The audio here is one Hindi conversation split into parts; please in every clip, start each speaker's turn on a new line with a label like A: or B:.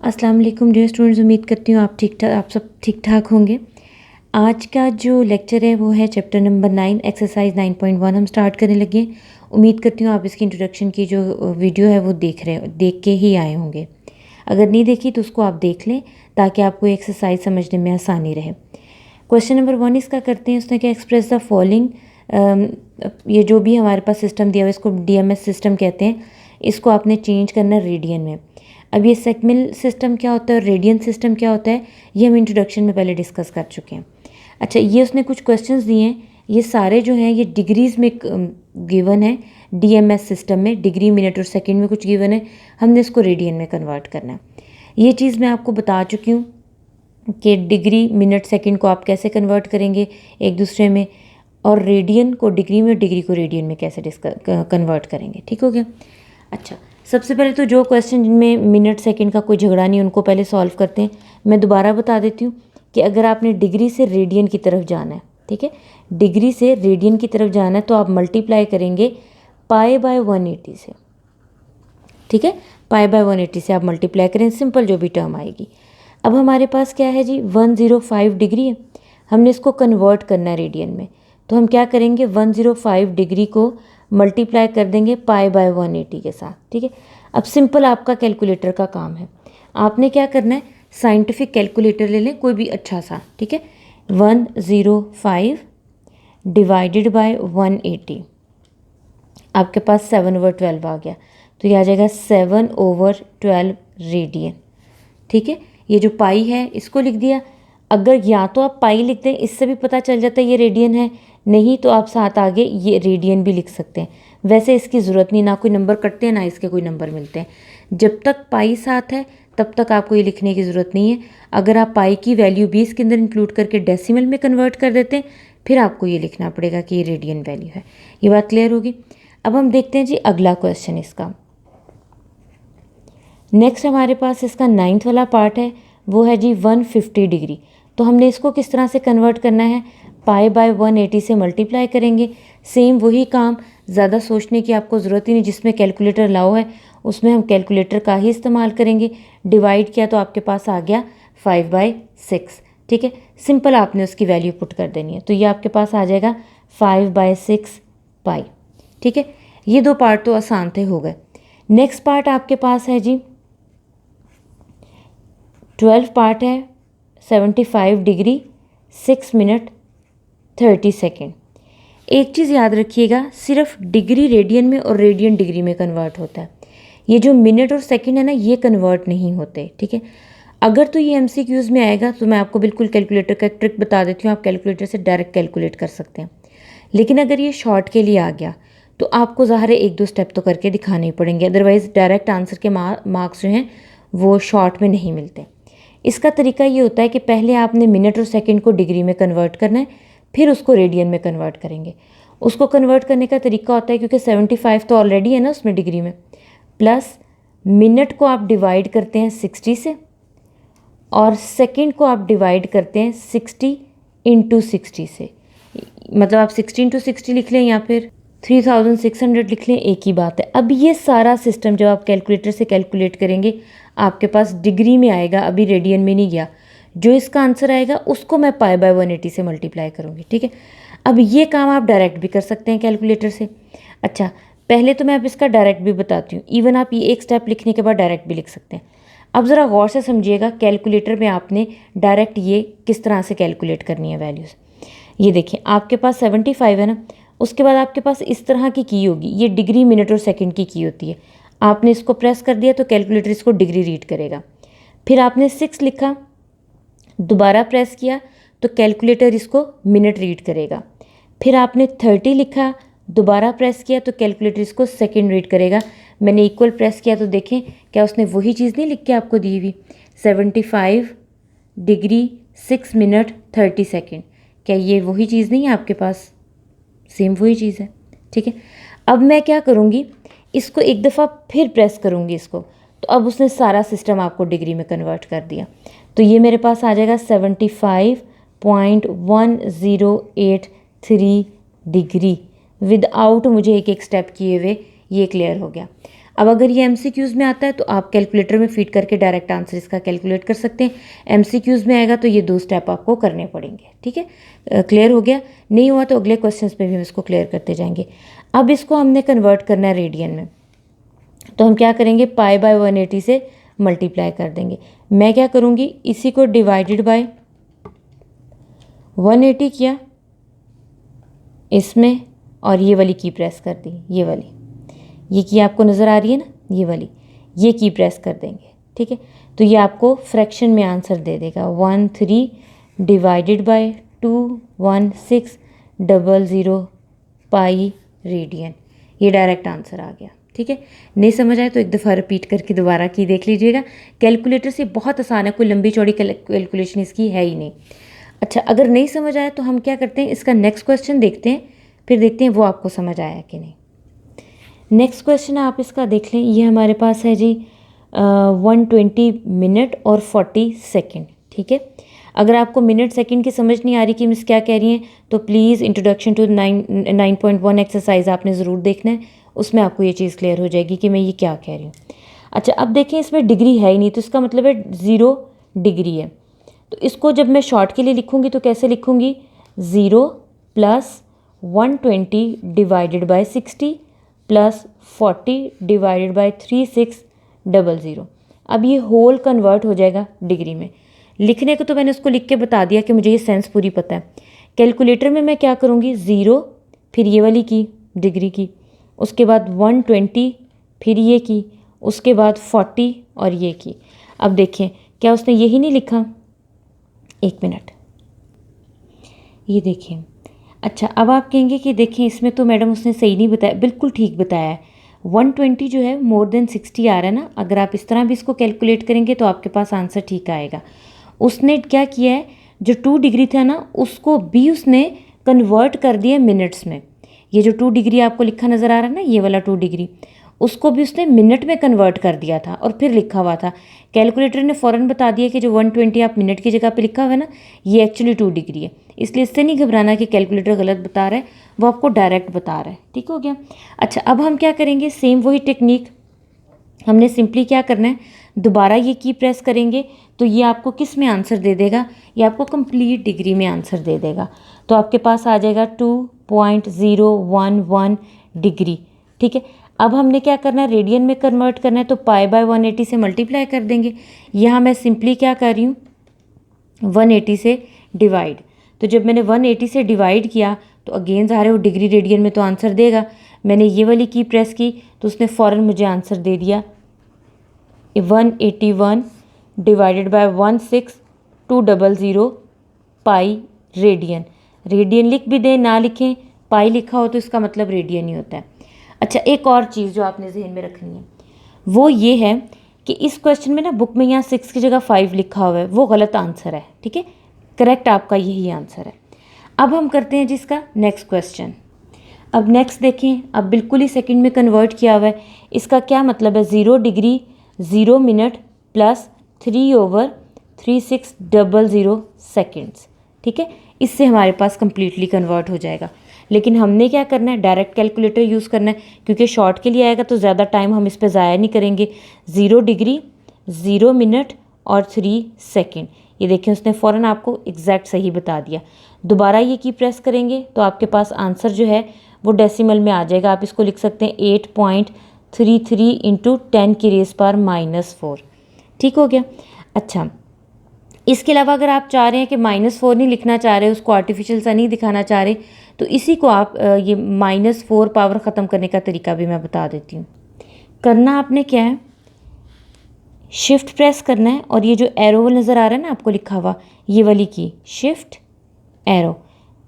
A: अस्सलाम वालेकुम डियर स्टूडेंट्स, उम्मीद करती हूँ आप सब ठीक ठाक होंगे। आज का जो लेक्चर है वो है चैप्टर नंबर 9 एक्सरसाइज 9.1 हम स्टार्ट करने लगे। उम्मीद करती हूँ आप इसकी इंट्रोडक्शन की जो वीडियो है वो देख के ही आए होंगे। अगर नहीं देखी तो उसको आप देख लें ताकि आपको एक्सरसाइज समझने में आसानी रहे। क्वेश्चन नंबर 1 इसका करते हैं। उसने क्या एक्सप्रेस द फॉलोइंग, ये जो भी हमारे पास सिस्टम दिया हुआ है इसको DMS सिस्टम कहते हैं। इसको आपने चेंज करना रेडियन में। अब ये सेकमिल सिस्टम क्या होता है और रेडियन सिस्टम क्या होता है ये हम इंट्रोडक्शन में पहले डिस्कस कर चुके हैं। अच्छा, ये उसने कुछ क्वेश्चंस दिए हैं, ये सारे जो हैं ये डिग्रीज़ में गिवन है। DMS सिस्टम में डिग्री, मिनट और सेकंड में कुछ गिवन है, हमने इसको रेडियन में कन्वर्ट करना है। ये चीज़ मैं आपको बता चुकी हूँ कि डिग्री, मिनट, सेकंड को आप कैसे कन्वर्ट करेंगे एक दूसरे में, और रेडियन को डिग्री में, डिग्री को रेडियन में कैसे कन्वर्ट करेंगे। ठीक हो गया। अच्छा, सबसे पहले तो जो क्वेश्चन जिनमें मिनट सेकंड का कोई झगड़ा नहीं उनको पहले सॉल्व करते हैं। मैं दोबारा बता देती हूँ कि अगर आपने डिग्री से रेडियन की तरफ जाना है, ठीक है, डिग्री से रेडियन की तरफ जाना है तो आप मल्टीप्लाई करेंगे पाई बाय 180 से। ठीक है, पाई बाय 180 से आप मल्टीप्लाई करें, सिंपल जो भी टर्म आएगी। अब हमारे पास क्या है जी, 105 डिग्री है, हमने इसको कन्वर्ट करना है रेडियन में। तो हम क्या करेंगे, 105 डिग्री को मल्टीप्लाई कर देंगे पाई बाय 180 के साथ। ठीक है, अब सिंपल आपका कैलकुलेटर का काम है। आपने क्या करना है, साइंटिफिक कैलकुलेटर ले लें कोई भी अच्छा सा। ठीक है, 105 डिवाइडेड बाय 180, आपके पास 7/12 आ गया, तो ये आ जाएगा 7/12 रेडियन। ठीक है, ये जो पाई है इसको लिख दिया। अगर या तो आप पाई लिख दें, इससे भी पता चल जाता है ये रेडियन है, नहीं तो आप साथ आगे ये रेडियन भी लिख सकते हैं। वैसे इसकी ज़रूरत नहीं, ना कोई नंबर कटते हैं ना इसके कोई नंबर मिलते हैं। जब तक पाई साथ है तब तक आपको ये लिखने की ज़रूरत नहीं है। अगर आप पाई की वैल्यू 20 के अंदर इंक्लूड करके डेसिमल में कन्वर्ट कर देते हैं फिर आपको ये लिखना पड़ेगा कि ये रेडियन वैल्यू है। ये बात क्लियर होगी। अब हम देखते हैं जी अगला क्वेश्चन इसका। नेक्स्ट हमारे पास इसका 9th वाला पार्ट है, वो है जी 150 डिग्री। तो हमने इसको किस तरह से कन्वर्ट करना है, पाई बाय 180 से मल्टीप्लाई करेंगे। सेम वही काम, ज़्यादा सोचने की आपको ज़रूरत ही नहीं। जिसमें कैलकुलेटर लाओ है उसमें हम कैलकुलेटर का ही इस्तेमाल करेंगे। डिवाइड किया तो आपके पास आ गया 5/6। ठीक है, सिंपल आपने उसकी वैल्यू पुट कर देनी है, तो ये आपके पास आ जाएगा 5/6 पाई। ठीक है, ये दो पार्ट तो आसान थे, हो गए। नेक्स्ट पार्ट आपके पास है जी 12 पार्ट है, 75 डिग्री 6 मिनट 30 सेकेंड। एक चीज़ याद रखिएगा, सिर्फ डिग्री रेडियन में और रेडियन डिग्री में कन्वर्ट होता है। ये जो मिनट और सेकंड है ना, ये कन्वर्ट नहीं होते। ठीक है, अगर तो ये MCQs में आएगा तो मैं आपको बिल्कुल कैलकुलेटर का एक ट्रिक बता देती हूँ, आप कैलकुलेटर से डायरेक्ट कैलकुलेट कर सकते हैं। लेकिन अगर ये शॉर्ट के लिए आ गया तो आपको ज़ाहिर है 1-2 स्टेप तो करके दिखाने ही पड़ेंगे, अदरवाइज़ डायरेक्ट आंसर के मार्क्स जो हैं वो शॉर्ट में नहीं मिलते। इसका तरीका ये होता है कि पहले आपने मिनट और सेकंड को डिग्री में कन्वर्ट करना है, फिर उसको रेडियन में कन्वर्ट करेंगे। उसको कन्वर्ट करने का तरीका होता है, क्योंकि 75 तो ऑलरेडी है ना उसमें डिग्री में, प्लस मिनट को आप डिवाइड करते हैं 60 से और सेकंड को आप डिवाइड करते हैं 60 × 60 से। मतलब आप 60 × 60 लिख लें या फिर 3600 लिख लें, एक ही बात है। अब ये सारा सिस्टम जब आप कैलकुलेटर से कैलकुलेट करेंगे आपके पास डिग्री में आएगा, अभी रेडियन में नहीं गया। जो इसका आंसर आएगा उसको मैं पाई बाय 180 से मल्टीप्लाई करूँगी। ठीक है, अब ये काम आप डायरेक्ट भी कर सकते हैं कैलकुलेटर से। अच्छा, पहले तो मैं अब इसका डायरेक्ट भी बताती हूँ, इवन आप ये एक स्टेप लिखने के बाद डायरेक्ट भी लिख सकते हैं। अब ज़रा गौर से समझिएगा, कैलकुलेटर में आपने डायरेक्ट ये किस तरह से कैलकुलेट करनी है वैल्यूज़। ये देखिए, आपके पास 75 है ना, उसके बाद आपके पास इस तरह की होगी, ये डिग्री, मिनट और सेकंड की होती है। आपने इसको प्रेस कर दिया तो कैलकुलेटर इसको डिग्री रीड करेगा। फिर आपने 6 लिखा, दोबारा प्रेस किया तो कैलकुलेटर इसको मिनट रीड करेगा। फिर आपने 30 लिखा, दोबारा प्रेस किया तो कैलकुलेटर इसको सेकंड रीड करेगा। मैंने इक्वल प्रेस किया तो देखें क्या उसने वही चीज़ नहीं लिख के आपको दी हुई, 75 डिग्री 6 मिनट 30 सेकेंड। क्या ये वही चीज़ नहीं है आपके पास? सेम वही चीज़ है। ठीक है, अब मैं क्या करूँगी, इसको एक दफ़ा फिर प्रेस करूँगी इसको, तो अब उसने सारा सिस्टम आपको डिग्री में कन्वर्ट कर दिया। तो ये मेरे पास आ जाएगा 75.1083 डिग्री विदाउट मुझे एक एक स्टेप किए हुए। ये क्लियर हो गया। अब अगर ये MCQs में आता है तो आप कैलकुलेटर में फीड करके डायरेक्ट आंसर इसका कैलकुलेट कर सकते हैं। MCQs में आएगा तो ये 2 स्टेप आपको करने पड़ेंगे। ठीक है, क्लियर हो गया? नहीं हुआ तो अगले क्वेश्चंस में भी हम इसको क्लियर करते जाएंगे। अब इसको हमने कन्वर्ट करना है रेडियन में, तो हम क्या करेंगे, पाई बाय 180 से मल्टीप्लाई कर देंगे। मैं क्या करूँगी, इसी को डिवाइडेड बाय 180 किया इसमें, और ये वाली की प्रेस कर दी, ये वाली, ये की आपको नज़र आ रही है ना, ये वाली, ये की प्रेस कर देंगे। ठीक है, तो ये आपको फ्रैक्शन में आंसर दे देगा 13 डिवाइडेड बाय 21600 पाई रेडियन। ये डायरेक्ट आंसर आ गया। ठीक है, नहीं समझ आए तो एक दफ़ा रिपीट करके दोबारा की देख लीजिएगा। कैलकुलेटर से बहुत आसान है, कोई लंबी चौड़ी कैलकुलेशन इसकी है ही नहीं। अच्छा, अगर नहीं समझ आया तो हम क्या करते हैं, इसका नेक्स्ट क्वेश्चन देखते हैं, फिर देखते हैं वो आपको समझ आया कि नहीं। नेक्स्ट क्वेश्चन आप इसका देख लें, ये हमारे पास है जी 120 मिनट और 40 सेकेंड। ठीक है, अगर आपको मिनट सेकंड की समझ नहीं आ रही कि मिस क्या कह रही हैं, तो प्लीज़ इंट्रोडक्शन टू 9.1 एक्सरसाइज आपने ज़रूर देखना है, उसमें आपको ये चीज़ क्लियर हो जाएगी कि मैं ये क्या कह रही हूँ। अच्छा, अब देखें इसमें डिग्री है ही नहीं, तो इसका मतलब है 0 डिग्री है। तो इसको जब मैं शॉर्ट के लिए लिखूँगी तो कैसे लिखूँगी, 0 plus 120 divided by 60 plus 40 divided by 3600। अब ये होल कन्वर्ट हो जाएगा डिग्री में। लिखने को तो मैंने उसको लिख के बता दिया कि मुझे ये सेंस पूरी पता है। कैलकुलेटर में मैं क्या करूँगी, 0 फिर ये वाली की डिग्री की, उसके बाद 120 फिर ये की, उसके बाद 40 और ये की। अब देखें क्या उसने यही नहीं लिखा, एक मिनट, ये देखें। अच्छा, अब आप कहेंगे कि देखें इसमें तो मैडम उसने सही नहीं बताया। बिल्कुल ठीक बताया है। 120 जो है मोर देन 60 आ रहा है ना, अगर आप इस तरह भी इसको कैलकुलेट करेंगे तो आपके पास आंसर ठीक आएगा। उसने क्या किया है, जो 2 डिग्री था ना उसको भी उसने कन्वर्ट कर दिया मिनट्स में। ये जो 2 डिग्री आपको लिखा नज़र आ रहा है ना, ये वाला 2 डिग्री, उसको भी उसने मिनट में कन्वर्ट कर दिया था और फिर लिखा हुआ था। कैलकुलेटर ने फ़ौरन बता दिया कि जो 120 आप मिनट की जगह पे लिखा हुआ है ना, ये एक्चुअली 2 डिग्री है। इसलिए इससे नहीं घबराना कि कैलकुलेटर गलत बता रहा है, वो आपको डायरेक्ट बता रहा है। ठीक हो गया। अच्छा, अब हम क्या करेंगे, सेम वही टेक्निक, हमने सिंपली क्या करना है, दोबारा ये की प्रेस करेंगे तो ये आपको किस में आंसर दे देगा, ये आपको कंप्लीट डिग्री में आंसर दे देगा। तो आपके पास आ जाएगा 2.011 डिग्री। ठीक है, अब हमने क्या करना है, रेडियन में कन्वर्ट करना है, तो पाई बाय 180 से मल्टीप्लाई कर देंगे। यहाँ मैं सिंपली क्या कर रही हूँ, 180 से डिवाइड। तो जब मैंने 180 से डिवाइड किया तो अगेन ज़ाहिर है डिग्री रेडियन में तो आंसर देगा। मैंने ये वाली की प्रेस की तो उसने फ़ौरन मुझे आंसर दे दिया 181 divided by 16200 pi radian. Radian लिख भी दें ना लिखें, पाई लिखा हो तो इसका मतलब रेडियन ही होता है। अच्छा, एक और चीज़ जो आपने जहन में रखनी है वो ये है कि इस क्वेश्चन में ना बुक में यहाँ 6 की जगह 5 लिखा हुआ है, वो गलत आंसर है। ठीक है, करेक्ट आपका यही आंसर है। अब हम करते हैं जिसका नेक्स्ट क्वेश्चन। अब नेक्स्ट देखें, अब बिल्कुल ही सेकंड में कन्वर्ट किया हुआ है। इसका क्या मतलब है, 0 डिग्री 0 मिनट प्लस 3/3600 सेकेंड्स। ठीक है, इससे हमारे पास कंप्लीटली कन्वर्ट हो जाएगा। लेकिन हमने क्या करना है, डायरेक्ट कैलकुलेटर यूज़ करना है, क्योंकि शॉर्ट के लिए आएगा तो ज़्यादा टाइम हम इस पर ज़ाया नहीं करेंगे। 0 डिग्री 0 मिनट और 3 सेकेंड, ये देखें उसने फ़ौरन आपको एग्जैक्ट सही बता दिया। दोबारा ये की प्रेस करेंगे तो आपके पास आंसर जो है वो डेसिमल में आ जाएगा। आप इसको लिख सकते हैं 8.33 इंटू 10⁻⁻⁴। ठीक हो गया। अच्छा, इसके अलावा अगर आप चाह रहे हैं कि -4 नहीं लिखना चाह रहे, उसको आर्टिफिशियल सा नहीं दिखाना चाह रहे, तो इसी को आप ये -4 पावर ख़त्म करने का तरीका भी मैं बता देती हूँ। करना आपने क्या है, शिफ्ट प्रेस करना है और ये जो एरो नज़र आ रहा है ना आपको लिखा हुआ, ये वाली की शिफ्ट एरो,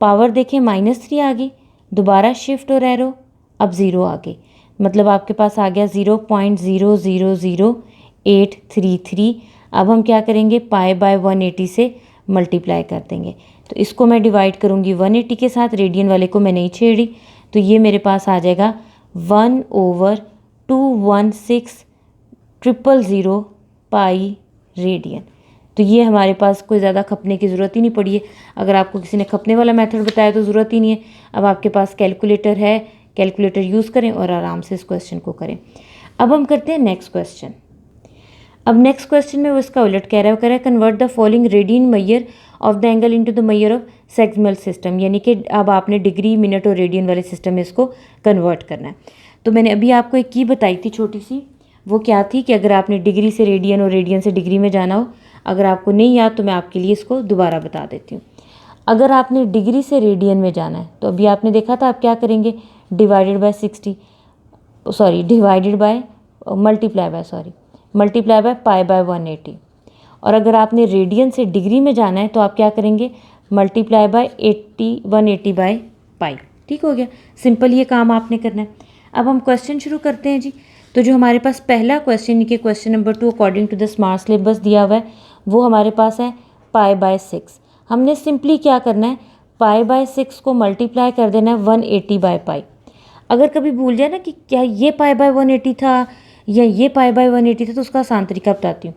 A: पावर देखें -3 आ गई, दोबारा शिफ्ट और एरो, अब 0 आ गई, मतलब आपके पास आ गया 0.000833। अब हम क्या करेंगे, पाई बाय 180 से मल्टीप्लाई कर देंगे। तो इसको मैं डिवाइड करूँगी 180 के साथ, रेडियन वाले को मैं नहीं छेड़ी, तो ये मेरे पास आ जाएगा 1/21600 पाई रेडियन। तो ये हमारे पास कोई ज़्यादा खपने की ज़रूरत ही नहीं पड़ी है। अगर आपको किसी ने खपने वाला मेथड बताया तो ज़रूरत ही नहीं है। अब आपके पास कैलकुलेटर है, कैलकुलेटर यूज़ करें और आराम से इस क्वेश्चन को करें। अब हम करते हैं नेक्स्ट क्वेश्चन। अब नेक्स्ट क्वेश्चन में वो इसका उलट कह रहा है, वो कह रहा है convert the following radian measure of the angle into the measure of sexagesimal system, यानी कि अब आपने डिग्री, मिनट और रेडियन वाले सिस्टम में इसको कन्वर्ट करना है। तो मैंने अभी आपको एक की बताई थी छोटी सी, वो क्या थी कि अगर आपने डिग्री से रेडियन और रेडियन से डिग्री में जाना हो, अगर आपको नहीं याद तो मैं आपके लिए इसको दोबारा बता देती हूँ। अगर आपने डिग्री से रेडियन में जाना है तो अभी आपने देखा था आप क्या करेंगे, divided by multiply by pi by 180। और अगर आपने रेडियन से डिग्री में जाना है तो आप क्या करेंगे, मल्टीप्लाई बाय 180 बाय पाई। ठीक हो गया, सिंपल ये काम आपने करना है। अब हम क्वेश्चन शुरू करते हैं जी। तो जो हमारे पास पहला क्वेश्चन, के question number 2 according to the smart syllabus दिया हुआ है, वो हमारे पास है पाई बाय 6। हमने सिंपली क्या करना है, पाई बाय 6 को मल्टीप्लाई कर देना है 180 बाय पाई। अगर कभी भूल जाए ना कि क्या ये पाई बाय 180 था या ये पाई बाय 180 था, तो उसका आसान तरीका बताती हूँ।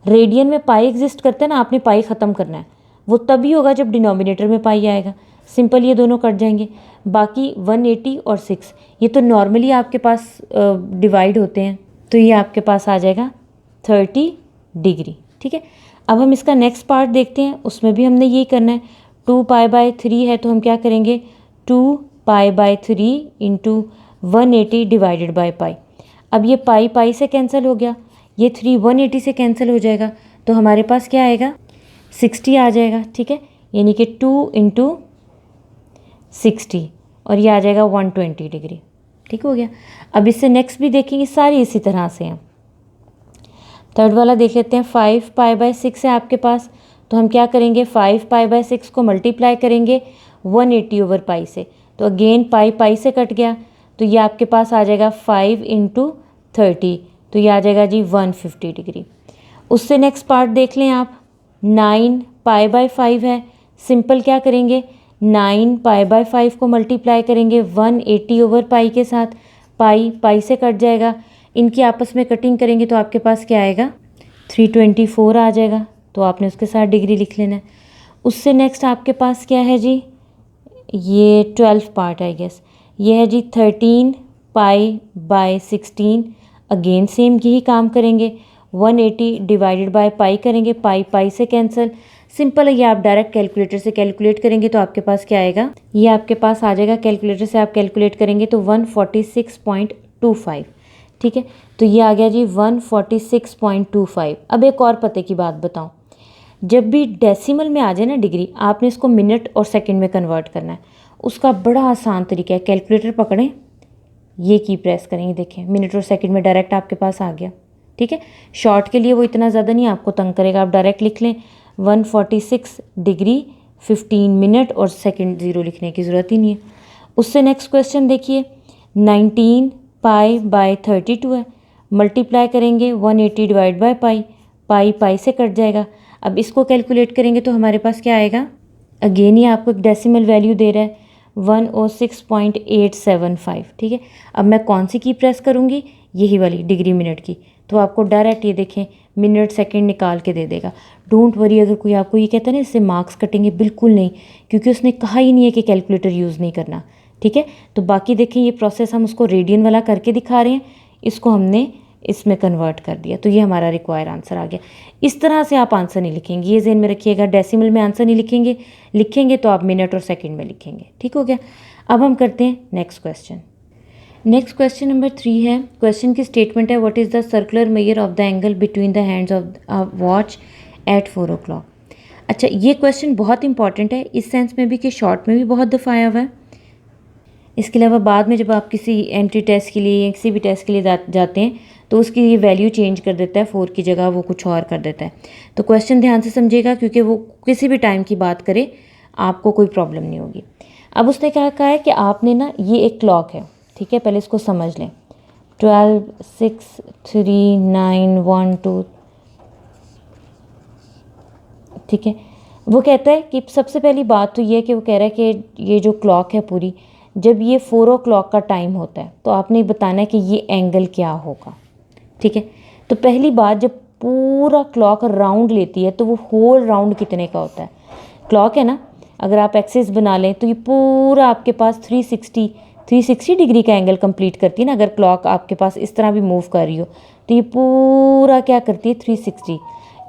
A: रेडियन में पाई एग्जिस्ट करता है ना, आपने पाई ख़त्म करना है, वो तभी होगा जब डिनोमिनेटर में पाई आएगा। सिंपल ये दोनों कट जाएंगे। बाकी 180 और 6 ये तो नॉर्मली आपके पास डिवाइड होते हैं, तो ये आपके पास आ जाएगा 30 डिग्री। ठीक है, अब हम इसका नेक्स्ट पार्ट देखते हैं, उसमें भी हमने यही करना है। 2 पाई बाय 3 है तो हम क्या करेंगे, 2 pi by 3 into 180 divided by pi. अब ये पाई पाई से कैंसिल हो गया, ये 3 180 से कैंसिल हो जाएगा, तो हमारे पास क्या आएगा, 60 आ जाएगा। ठीक है, यानी कि 2 इंटू 60 और ये आ जाएगा 120 डिग्री। ठीक हो गया। अब इससे नेक्स्ट भी देखेंगे, सारी इसी तरह से हैं। थर्ड वाला देख लेते हैं। 5 पाई बाय 6 है आपके पास, तो हम क्या करेंगे, 5 पाई बाय 6 को मल्टीप्लाई करेंगे 180 ओवर पाई से, तो अगेन पाई पाई से कट गया, तो ये आपके पास आ जाएगा 5 इंटू 30, तो ये आ जाएगा जी 150 डिग्री। उससे नेक्स्ट पार्ट देख लें आप। 9 पाई बाय 5 है, सिंपल क्या करेंगे, 9 पाई बाय 5 को मल्टीप्लाई करेंगे 180 ओवर पाई के साथ, पाई पाई से कट जाएगा, इनकी आपस में कटिंग करेंगे तो आपके पास क्या आएगा, 324 आ जाएगा, तो आपने उसके साथ डिग्री लिख लेना है। उससे नेक्स्ट आपके पास क्या है जी, ये 12 पार्ट आई गेस, ये है जी 13 पाई बाय 16। अगेन सेम यही काम करेंगे, 180 डिवाइडेड बाय पाई करेंगे, पाई पाई से कैंसिल। सिंपल है, ये आप डायरेक्ट कैलकुलेटर से कैलकुलेट करेंगे तो आपके पास क्या आएगा, ये आपके पास आ जाएगा, कैलकुलेटर से आप कैलकुलेट करेंगे तो 146.25। ठीक है, तो ये आ गया जी 146.25। अब एक और पते की बात बताऊं, जब भी डेसिमल में आ जाए ना डिग्री, आपने इसको मिनट और सेकंड में कन्वर्ट करना है। उसका बड़ा आसान तरीका है, कैलकुलेटर पकड़ें, ये की प्रेस करेंगे, देखें मिनट और सेकंड में डायरेक्ट आपके पास आ गया। ठीक है, शॉर्ट के लिए वो इतना ज़्यादा नहीं आपको तंग करेगा, आप डायरेक्ट लिख लें 146 डिग्री 15 मिनट और सेकंड 0 लिखने की ज़रूरत ही नहीं है। उससे नेक्स्ट क्वेश्चन देखिए, 19 पाई बाय 32 है, मल्टीप्लाई करेंगे 180 डिवाइड बाय पाई, पाई पाई से कट जाएगा। अब इसको कैलकुलेट करेंगे तो हमारे पास क्या आएगा, अगेन ये आपको एक डेसिमल वैल्यू दे रहा है 106.875। ठीक है, अब मैं कौन सी की प्रेस करूँगी, यही वाली डिग्री मिनट की, तो आपको डायरेक्ट ये देखें मिनट सेकंड निकाल के दे देगा। डोंट वरी, अगर कोई आपको ये कहता है ना इससे मार्क्स कटेंगे, बिल्कुल नहीं, क्योंकि उसने कहा ही नहीं है कि कैलकुलेटर यूज़ नहीं करना। ठीक है, तो बाकी देखें ये प्रोसेस हम उसको रेडियन वाला करके दिखा रहे हैं, इसको हमने इसमें कन्वर्ट कर दिया, तो ये हमारा रिक्वायर आंसर आ गया। इस तरह से आप आंसर नहीं लिखेंगे, ये ज़हन में रखिएगा, डेसिमल में आंसर नहीं लिखेंगे, लिखेंगे तो आप मिनट और सेकंड में लिखेंगे। ठीक हो गया। अब हम करते हैं next question. Next question number 3 है। क्वेश्चन की स्टेटमेंट है, what is the circular measure of the angle between the hands of watch at 4 o'clock। अच्छा, ये क्वेश्चन बहुत इंपॉर्टेंट है इस सेंस में भी कि शॉर्ट में भी बहुत दफ़ा आया हुआ है। इसके अलावा बाद में जब आप किसी एंट्री टेस्ट के लिए या किसी भी टेस्ट के लिए जाते हैं तो उसकी ये वैल्यू चेंज कर देता है, 4 की जगह वो कुछ और कर देता है। तो क्वेश्चन ध्यान से समझिएगा, क्योंकि वो किसी भी टाइम की बात करे आपको कोई प्रॉब्लम नहीं होगी। अब उसने क्या कहा है कि आपने ना, ये एक क्लॉक है, ठीक है, पहले इसको समझ लें, 12 6 3 9 1 2। ठीक है, वो कहता है कि सबसे पहली बात तो ये है कि वो कह रहा है कि ये जो क्लॉक है पूरी, जब ये 4 o'clock का टाइम होता है तो आपने बताना है कि ये एंगल क्या होगा। ठीक है, तो पहली बात, जब पूरा क्लॉक राउंड लेती है तो वो होल राउंड कितने का होता है। क्लॉक है ना, अगर आप एक्सिस बना लें तो ये पूरा आपके पास 360 360 डिग्री का एंगल कंप्लीट करती है ना। अगर क्लॉक आपके पास इस तरह भी मूव कर रही हो तो ये पूरा क्या करती है 360।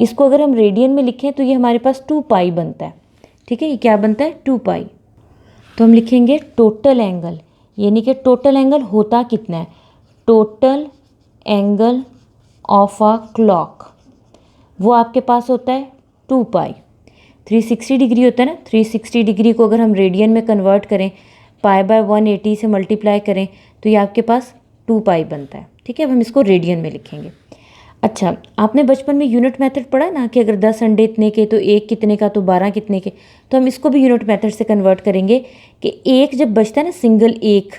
A: इसको अगर हम रेडियन में लिखें तो ये हमारे पास 2 पाई बनता है। ठीक है, ये क्या बनता है 2 पाई। तो हम लिखेंगे टोटल एंगल, यानी कि टोटल एंगल होता कितना है, total angle of a clock वो आपके पास होता है 2 पाई। 360 डिग्री होता है ना, 360 डिग्री को अगर हम रेडियन में कन्वर्ट करें, पाई बाय 180 से मल्टीप्लाई करें तो ये आपके पास 2 पाई बनता है। ठीक है, अब हम इसको रेडियन में लिखेंगे। अच्छा, आपने बचपन में यूनिट मेथड पढ़ा ना कि अगर 10 अंडे इतने के तो 1 कितने का, तो 12 कितने के। तो हम इसको भी यूनिट मेथड से कन्वर्ट करेंगे कि एक जब बचता है ना सिंगल एक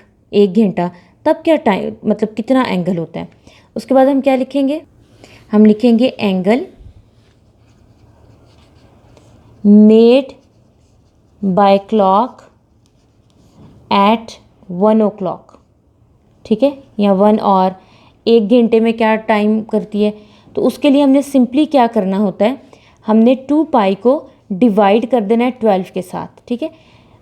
A: घंटा, तब क्या टाइम मतलब कितना एंगल होता है। उसके बाद हम क्या लिखेंगे, हम लिखेंगे angle made by clock at 1 o'clock। ठीक है, या 1 और 1 घंटे में क्या टाइम करती है। तो उसके लिए हमने सिंपली क्या करना होता है, हमने 2 पाई को डिवाइड कर देना है 12 के साथ। ठीक है,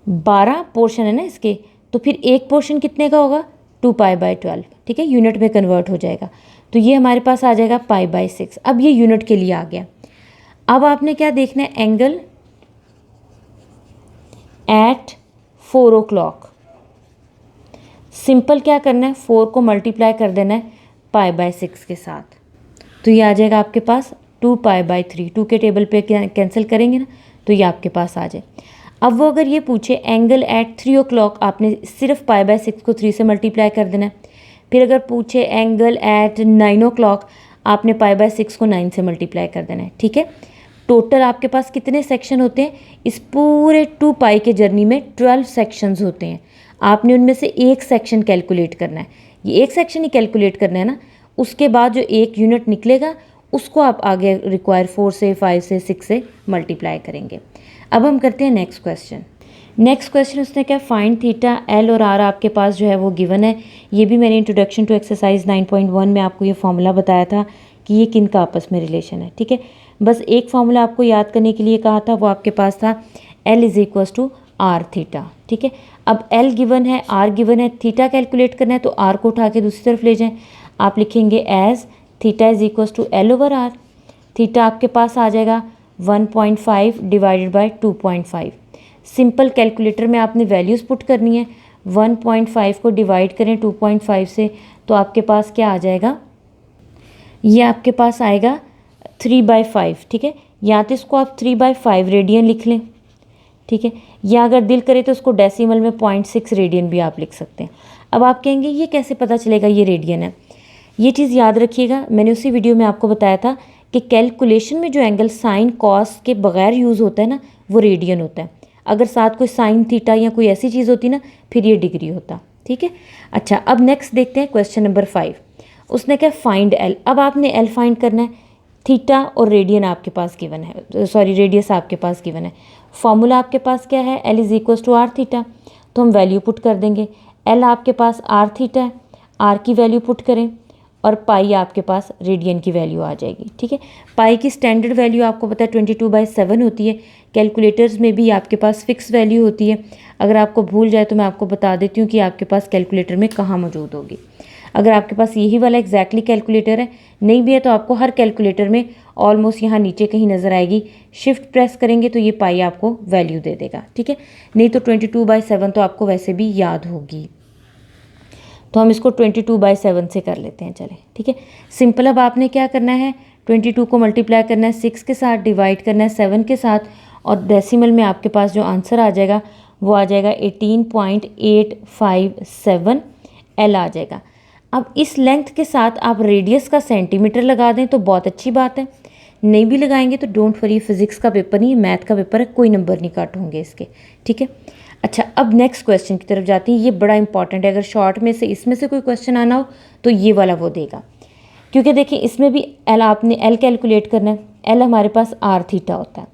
A: 12 पोर्शन है ना इसके, तो फिर एक पोर्शन कितने का होगा 2 पाई बाय 12। ठीक है, यूनिट में कन्वर्ट हो जाएगा। तो ये हमारे पास आ जाएगा पाई बाय 6। अब ये यूनिट के लिए आ गया। अब आपने क्या देखना है, एंगल एट 4 o'clock। सिंपल क्या करना है, 4 को मल्टीप्लाई कर देना है पाई बाय 6 के साथ। तो ये आ जाएगा आपके पास 2 पाई बाय 3। 2 के टेबल पे कैंसिल करेंगे ना तो ये आपके पास आ जाए। अब वो अगर ये पूछे एंगल एट 3 o'clock, आपने सिर्फ पाई बाय 6 को 3 से मल्टीप्लाई कर देना है। फिर अगर पूछे एंगल एट 9 o'clock, आपने पाई बाय 6 को 9 से मल्टीप्लाई कर देना है। ठीक है, टोटल आपके पास कितने सेक्शन होते हैं, इस पूरे 2 पाई के जर्नी में 12 सेक्शंस होते हैं। आपने उनमें से एक सेक्शन कैलकुलेट करना है, ये एक सेक्शन ही कैलकुलेट करना है ना। उसके बाद जो एक यूनिट निकलेगा उसको आप आगे रिक्वायर 4 से 5 से 6 से मल्टीप्लाई करेंगे। अब हम करते हैं नेक्स्ट क्वेश्चन। नेक्स्ट क्वेश्चन उसने क्या, फाइंड थीटा एल और आर आपके पास जो है वो गिवन है। ये भी मैंने इंट्रोडक्शन टू एक्सरसाइज 9.1 में आपको ये फॉर्मूला बताया था कि ये किन का आपस में रिलेशन है। ठीक है, बस एक फॉर्मूला आपको याद करने के लिए कहा था, वो आपके पास था L is equals to R theta. ठीक है, अब एल गिवन है, आर गिवन है, थीटा कैलकुलेट करना है तो आर को उठा के दूसरी तरफ ले जाएं। आप लिखेंगे as theta is equals to L over R. Theta आपके पास आ जाएगा 1.5 डिवाइडेड बाय 2.5। सिंपल कैलकुलेटर में आपने वैल्यूज़ पुट करनी है। 1.5 को डिवाइड करें 2.5 से तो आपके पास क्या आ जाएगा, ये आपके पास आएगा 3/5। ठीक है, या तो इसको आप 3/5 रेडियन लिख लें। ठीक है, या अगर दिल करे तो उसको डेसिमल में 0.6 रेडियन भी आप लिख सकते हैं। अब आप कहेंगे ये कैसे पता चलेगा ये रेडियन है। ये चीज़ याद रखिएगा, मैंने उसी वीडियो में आपको बताया था कि कैलकुलेशन में जो एंगल साइन कॉस के बगैर यूज़ होता है ना वो रेडियन होता है। अगर साथ कोई साइन थीटा या कोई ऐसी चीज़ होती ना फिर ये डिग्री होता। ठीक है, अच्छा अब नेक्स्ट देखते हैं क्वेश्चन नंबर 5। उसने क्या, फाइंड एल। अब आपने एल फाइंड करना है। थीटा और रेडियन आपके पास गिवन है, सॉरी रेडियस आपके पास गिवन है। फॉर्मूला आपके पास क्या है, L is equals to R theta. तो हम वैल्यू पुट कर देंगे। एल आपके पास आर थीटा है, आर की वैल्यू पुट करें और पाई आपके पास रेडियन की वैल्यू आ जाएगी। ठीक है, पाई की स्टैंडर्ड वैल्यू आपको पता है 22/7 होती है। कैलकुलेटर्स में भी आपके पास फिक्स वैल्यू होती है। अगर आपको भूल जाए तो मैं आपको बता देती हूँ कि आपके पास कैलकुलेटर में कहाँ मौजूद होगी। अगर आपके पास यही वाला एग्जैक्टली कैलकुलेटर है, नहीं भी है तो आपको हर कैलकुलेटर में ऑलमोस्ट यहाँ नीचे कहीं नज़र आएगी। शिफ्ट प्रेस करेंगे तो ये पाई आपको वैल्यू दे देगा। ठीक है, नहीं तो 22/7 तो आपको वैसे भी याद होगी। तो हम इसको 22/7 से कर लेते हैं, चलें। ठीक है, सिंपल। अब आपने क्या करना है, 22 को मल्टीप्लाई करना है 6 के साथ, डिवाइड करना है 7 के साथ, और डेसिमल में आपके पास जो आंसर आ जाएगा वो आ जाएगा 18.857 एल आ जाएगा। अब इस लेंथ के साथ आप रेडियस का सेंटीमीटर लगा दें तो बहुत अच्छी बात है। नहीं भी लगाएंगे तो डोंट वरी, फिजिक्स का पेपर नहीं, मैथ का पेपर है, कोई नंबर नहीं काट होंगे इसके। ठीक है, अच्छा अब नेक्स्ट क्वेश्चन की तरफ जाती हैं। ये बड़ा इंपॉर्टेंट है, अगर शॉर्ट में से इसमें से कोई क्वेश्चन आना हो तो ये वाला वो देगा, क्योंकि देखिए इसमें भी एल, आपने एल कैलकुलेट करना है। एल हमारे पास आर थीटा होता है,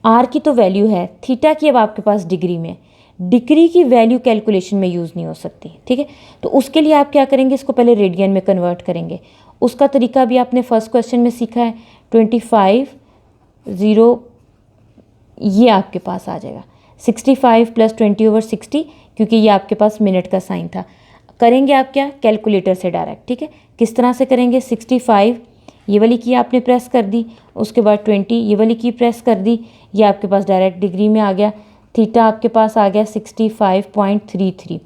A: आर की तो वैल्यू है, थीटा की अब आपके पास डिग्री में। डिग्री की वैल्यू कैलकुलेशन में यूज़ नहीं हो सकती। ठीक है, तो उसके लिए आप क्या करेंगे, इसको पहले रेडियन में कन्वर्ट करेंगे। उसका तरीका भी आपने फर्स्ट क्वेश्चन में सीखा है। 25 ये आपके पास आ जाएगा 65 + 20/60, क्योंकि ये आपके पास मिनट का साइन था। करेंगे आप क्या, कैलकुलेटर से डायरेक्ट, ठीक है। किस तरह से करेंगे, 65 ये वाली की आपने प्रेस कर दी, उसके बाद 20 ये वाली की प्रेस कर दी, ये आपके पास डायरेक्ट डिग्री में आ गया, थीटा आपके पास आ गया 65.33।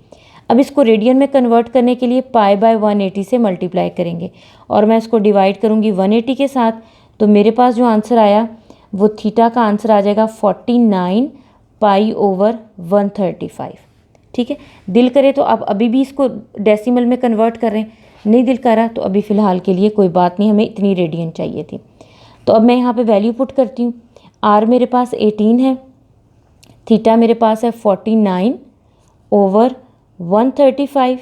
A: अब इसको रेडियन में कन्वर्ट करने के लिए पाई बाय 180 से मल्टीप्लाई करेंगे और मैं इसको डिवाइड करूँगी 180 के साथ, तो मेरे पास जो आंसर आया वो थीटा का आंसर आ जाएगा 49 पाई ओवर 135, ठीक है। दिल करे तो आप अभी भी इसको डेसिमल में कन्वर्ट कर रहे हैं, नहीं दिल करा तो अभी फ़िलहाल के लिए कोई बात नहीं, हमें इतनी रेडियन चाहिए थी। तो अब मैं यहाँ पे वैल्यू पुट करती हूँ। आर मेरे पास 18 है, थीटा मेरे पास है 49 ओवर 135,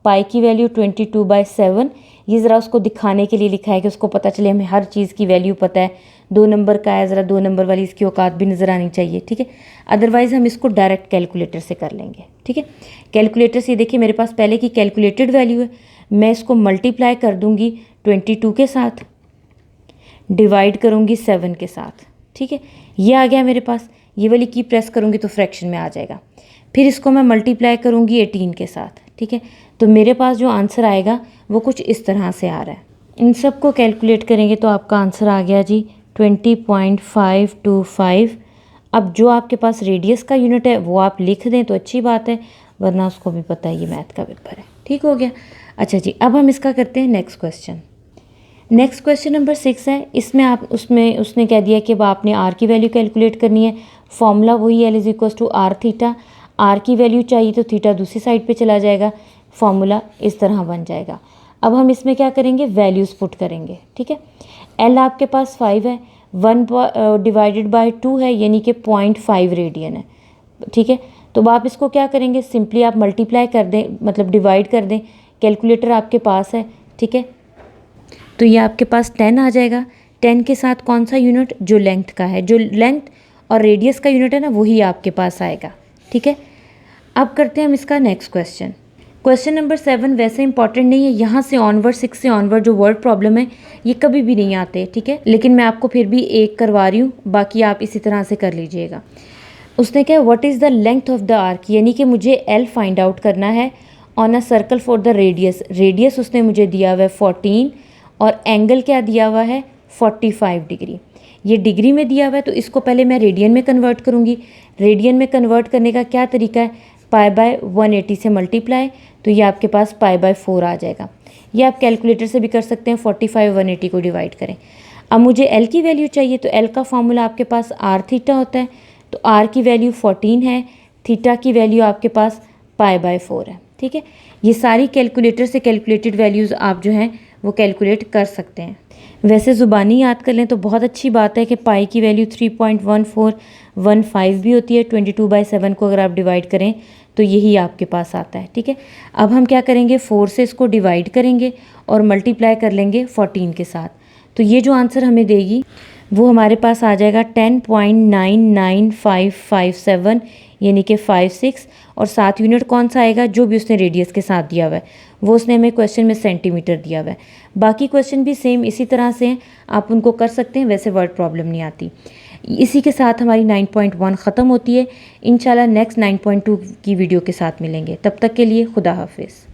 A: पाई की वैल्यू 22/7। ये ज़रा उसको दिखाने के लिए लिखा है कि उसको पता चले हमें हर चीज़ की वैल्यू पता है। 2 नंबर का है, ज़रा 2 नंबर वाली इसकी औकात भी नज़र आनी चाहिए, ठीक है। अदरवाइज़ हम इसको डायरेक्ट कैलकुलेटर से कर लेंगे, ठीक है। कैलकुलेटर से देखिए मेरे पास पहले की कैलकुलेटेड वैल्यू है, मैं इसको मल्टीप्लाई कर दूँगी 22 के साथ, डिवाइड करूँगी 7 के साथ, ठीक है। ये आ गया मेरे पास, ये वाली की प्रेस करूँगी तो फ्रैक्शन में आ जाएगा। फिर इसको मैं मल्टीप्लाई करूँगी 18 के साथ, ठीक है। तो मेरे पास जो आंसर आएगा वो कुछ इस तरह से आ रहा है। इन सब को कैलकुलेट करेंगे तो आपका आंसर आ गया जी 20.525। अब जो आपके पास रेडियस का यूनिट है वो आप लिख दें तो अच्छी बात है, वरना उसको भी पता है ये मैथ का पेपर है, ठीक हो गया। अच्छा जी, अब हम इसका करते हैं next question. Next question number 6 है। इसमें आप उसने कह दिया कि अब आपने आर की वैल्यू कैलकुलेट करनी है। फॉर्मूला वही L is equal to R theta. R की वैल्यू चाहिए तो थीटा दूसरी साइड पे चला जाएगा, फॉर्मूला इस तरह बन जाएगा। अब हम इसमें क्या करेंगे, वैल्यूज़ पुट करेंगे, ठीक है। एल आपके पास 5 है, 1 डिवाइडेड बाय 2 है, यानी कि 0.5 रेडियन है, ठीक है। तो आप इसको क्या करेंगे, सिंपली आप मल्टीप्लाई कर दें, मतलब डिवाइड कर दें। कैलकुलेटर आपके पास है, ठीक है। तो ये आपके पास 10 आ जाएगा। 10 के साथ कौन सा यूनिट, जो लेंथ का है, जो लेंथ और रेडियस का यूनिट है ना, वही आपके पास आएगा, ठीक है। अब करते हैं हम इसका नेक्स्ट क्वेश्चन। क्वेश्चन नंबर 7 वैसे इंपॉर्टेंट नहीं है, यहाँ से ऑनवर्ड 6 से ऑनवर्ड जो वर्ड प्रॉब्लम है ये कभी भी नहीं आते, ठीक है। लेकिन मैं आपको फिर भी एक करवा रही हूँ, बाकी आप इसी तरह से कर लीजिएगा। उसने क्या, what is the length of the arc, यानी कि मुझे एल फाइंड आउट करना है on a circle for the radius. Radius उसने मुझे दिया हुआ है 14 और एंगल क्या दिया हुआ है 45 डिग्री। ये डिग्री में दिया हुआ है तो इसको पहले मैं रेडियन में कन्वर्ट करूँगी। रेडियन में कन्वर्ट करने का क्या तरीका है, पाई बाय 180 से मल्टीप्लाई, तो ये आपके पास पाई बाय 4 आ जाएगा। ये आप कैलकुलेटर से भी कर सकते हैं, 45 180 को डिवाइड करें। अब मुझे एल की वैल्यू चाहिए, तो एल का फॉर्मूला आपके पास आर थीटा होता है, तो आर की वैल्यू 14 है, थीटा की वैल्यू आपके पास पाई बाय 4 है, ठीक है। ये सारी कैलकुलेटर से कैलकुलेटेड वैल्यूज़ आप जो हैं वो कैलकुलेट कर सकते हैं। वैसे ज़ुबानी याद कर लें तो बहुत अच्छी बात है कि पाई की वैल्यू 3.1415 भी होती है। 22/7 को अगर आप डिवाइड करें तो यही आपके पास आता है, ठीक है। अब हम क्या करेंगे, 4 से इसको डिवाइड करेंगे और मल्टीप्लाई कर लेंगे 14 के साथ, तो ये जो आंसर हमें देगी वो हमारे पास आ जाएगा 10.99557, यानी कि 56। और साथ यूनिट कौन सा आएगा, जो भी उसने रेडियस के साथ दिया हुआ है, वो उसने हमें क्वेश्चन में सेंटीमीटर दिया हुआ है। बाकी क्वेश्चन भी सेम इसी तरह से हैं, आप उनको कर सकते हैं, वैसे वर्ड प्रॉब्लम नहीं आती। इसी के साथ हमारी 9.1 ख़त्म होती है। इंशाल्लाह नेक्स्ट 9.2 की वीडियो के साथ मिलेंगे, तब तक के लिए खुदा हाफिज़।